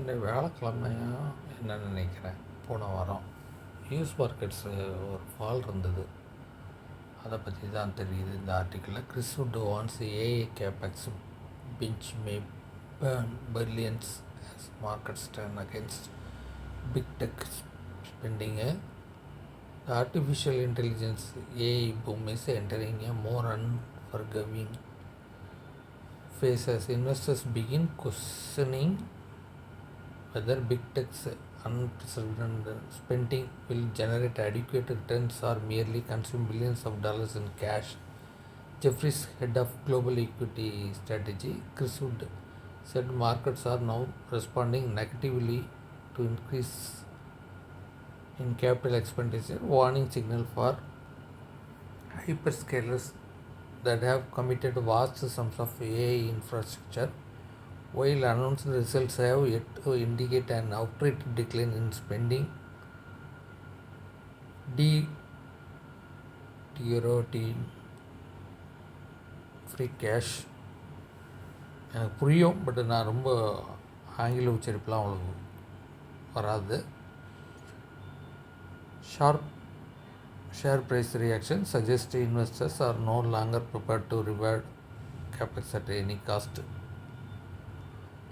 இந்த வியாழக்கிழமையா என்னன்னு நினைக்கிறேன். போன வாரம் யூஎஸ் மார்க்கெட்ஸு ஒரு ஃபால் இருந்தது. அதை பற்றி தான் தெரியுது இந்த ஆர்டிக்கிளில். Chris Wood warns AI capex pinch may burn billions as markets turn against big tech spending. The artificial intelligence AI boom is entering a more unforgiving phase as investors begin questioning whether big tech's unprecedented spending will generate adequate returns or merely consume billions of dollars in cash. Jeffries, head of global equity strategy, Chris Wood, said markets are now responding negatively to increase in capital expenditure, warning signal for hyperscalers that have committed vast sums of AI infrastructure. While announced results have yet to indicate an outright decline in spending, deteriorating free cash. எனக்கு புரியும், but நான் ரொம்ப ஆங்கில உச்சரிப்புலாம் அவ்வளோ வராது. Sharp share price reaction suggests investors are no longer prepared to reward capex at any cost.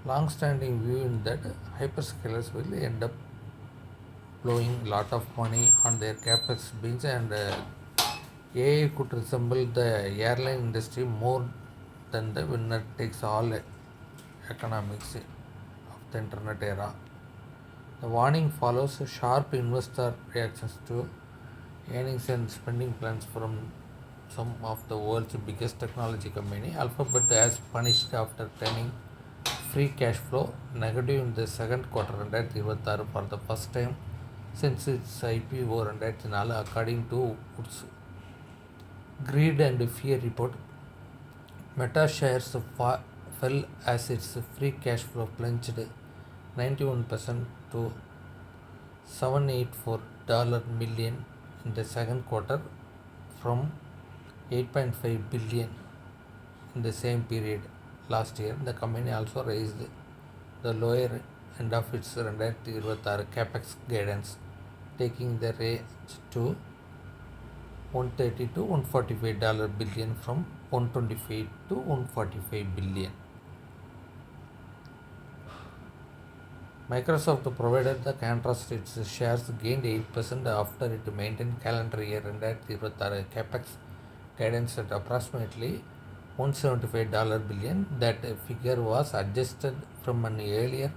Long-standing view in that hyperscalers will end up blowing lot of money on their capex binge, and AI could resemble the airline industry more than the winner takes all economics of the internet era. The warning follows sharp investor reactions to earnings and spending plans from some of the world's biggest technology company. Alphabet has punished after turning free cash flow negative in the second quarter 2026 for the first time since its IPO 2004, according to Wood's Greed and Fear report. Meta shares fell as its free cash flow plunged 91% to $784 million in the second quarter from $8.5 billion in the same period last year. The company also raised the lower end of its 2026 Capex guidance, taking the range to $130 to $145 billion from $125 to $145 billion. Microsoft provided the contrast. Its shares gained 8% after it maintained calendar year 2026 Capex guidance at approximately $175 billion. That figure was adjusted from an earlier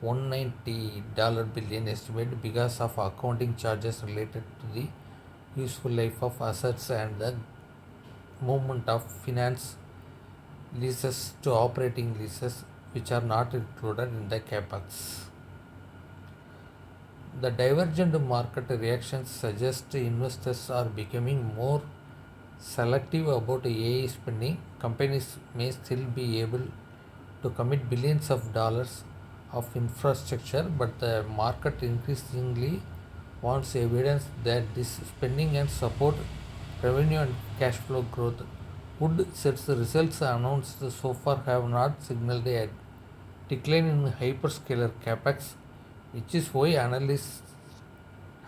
$190 billion estimate because of accounting charges related to the useful life of assets and the movement of finance leases to operating leases, which are not included in the Capex. The divergent market reactions suggest investors are becoming more selective about AI spending. Companies may still be able to commit billions of dollars of infrastructure, but the market increasingly wants evidence that this spending and support revenue and cash flow growth. Wood says the results announced so far have not signaled a decline in hyperscaler capex, which is why analysts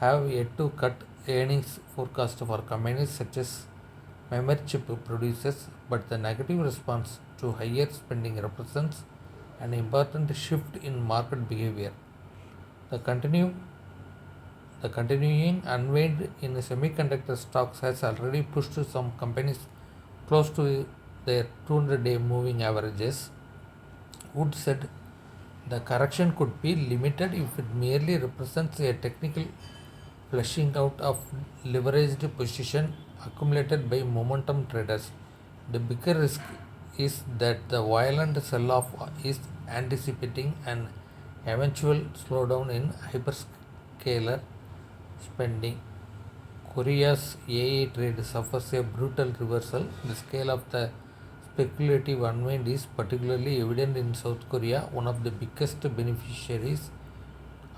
have yet to cut earnings forecast for companies such as memory chip producers. But the negative response to higher spending represents an important shift in market behavior. The continuing unwind in semiconductor stocks has already pushed some companies close to their 200-day moving averages. Wood said the correction could be limited if it merely represents a technical flushing out of leveraged position accumulated by momentum traders. The bigger risk is that the violent sell-off is anticipating an eventual slowdown in hyperscaler spending. Korea's AI trade suffers a brutal reversal. The scale of the speculative unwind is particularly evident in South Korea, one of the biggest beneficiaries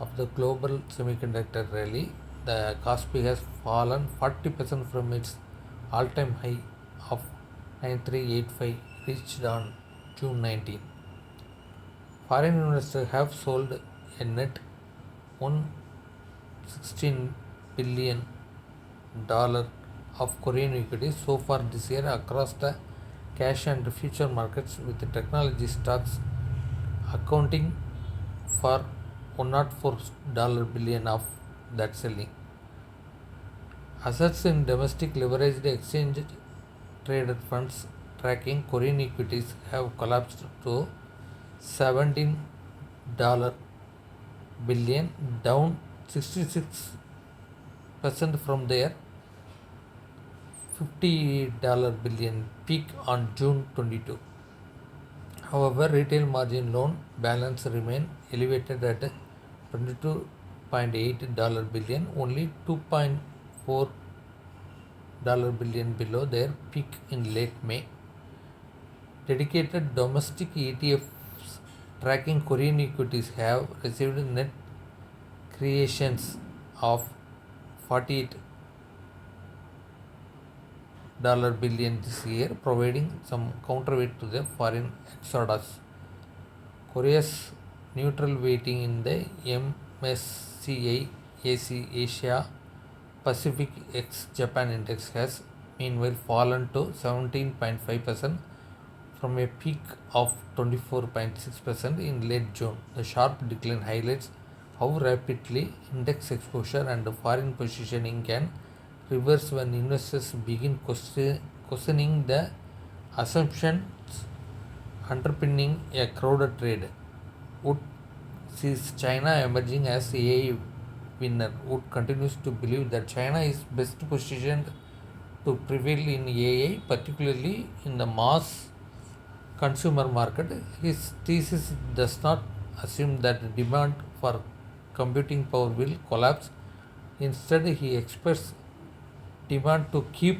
of the global semiconductor rally. The Kospi has fallen 40% from its all-time high of 9385 reached on June 19. Foreign investors have sold a net $116 billion of Korean equities so far this year across the cash and future markets, with the technology stocks accounting for $104 billion of that selling. Assets in domestic leveraged exchange traded funds tracking Korean equities have collapsed to $17 billion, down 66% from their $50 billion peak on June 22. However, retail margin loan balance remain elevated at $22.8 billion, only $2.4 billion below their peak in late May. Dedicated domestic ETFs tracking Korean equities have received net creations of $48 billion this year, providing some counterweight to the foreign exodus. Korea's neutral weighting in the MSCI Asia Pacific ex Japan index has meanwhile fallen to 17.5% from a peak of 24.6% in late June. The sharp decline highlights how rapidly index exposure and foreign positioning can reverse when investors begin questioning the assumptions underpinning a crowded trade. Wood sees China emerging as AI winner. Wood continues to believe that China is best positioned to prevail in AI, particularly in the mass consumer market. His thesis does not assume that demand for computing power will collapse. Instead, he expects demand to keep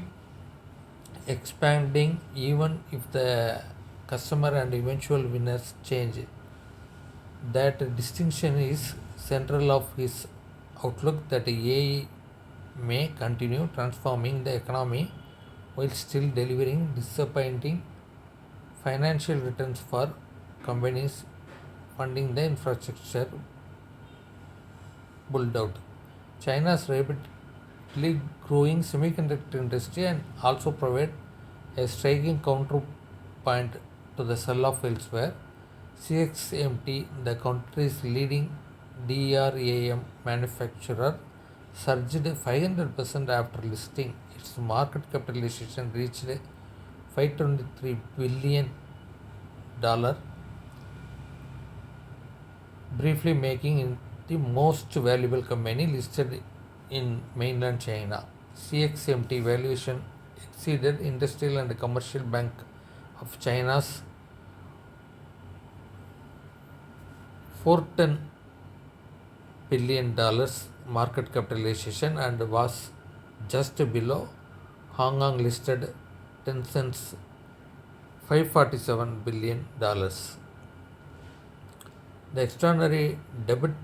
expanding even if the customer and eventual winners change. That distinction is central of his outlook that AI may continue transforming the economy while still delivering disappointing financial returns for companies funding the infrastructure build out. China's rapidly growing semiconductor industry and also provide a striking counterpoint to the sell-off elsewhere. CXMT, the country's leading DRAM manufacturer, surged 500% after listing. Its market capitalization reached $523 billion, briefly making it the most valuable company listed in mainland China. CXMT valuation exceeded Industrial and Commercial Bank of China's $410 billion market capitalization and was just below Hong Kong listed Tencent's $547 billion. The extraordinary debut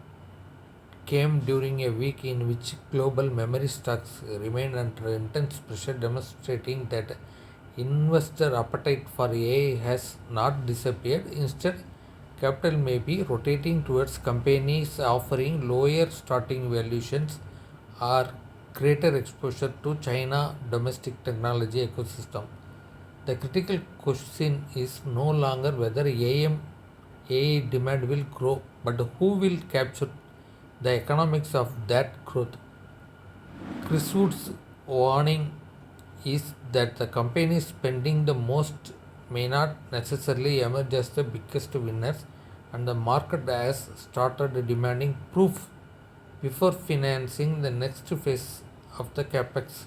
came during a week in which global memory stocks remained under intense pressure, demonstrating that investor appetite for AI has not disappeared. Instead, capital may be rotating towards companies offering lower starting valuations or greater exposure to China domestic technology ecosystem. The critical question is no longer whether AI demand will grow, but who will capture the economics of that growth. Chris Wood's warning is that the companies spending the most may not necessarily emerge as the biggest winners, and the market has started demanding proof before financing the next phase of the Capex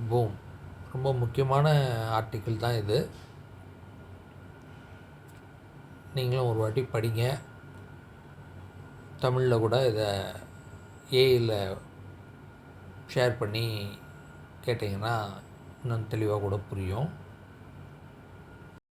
boom. ரொம்ப முக்கியமான article தான் இது. நீங்களும் ஒரு வாட்டி படிங்க. தமிழில் கூட இதை ஏஐயில் ஷேர் பண்ணி கேட்டிங்கன்னா இன்னும் தெளிவாக கூட புரியும்.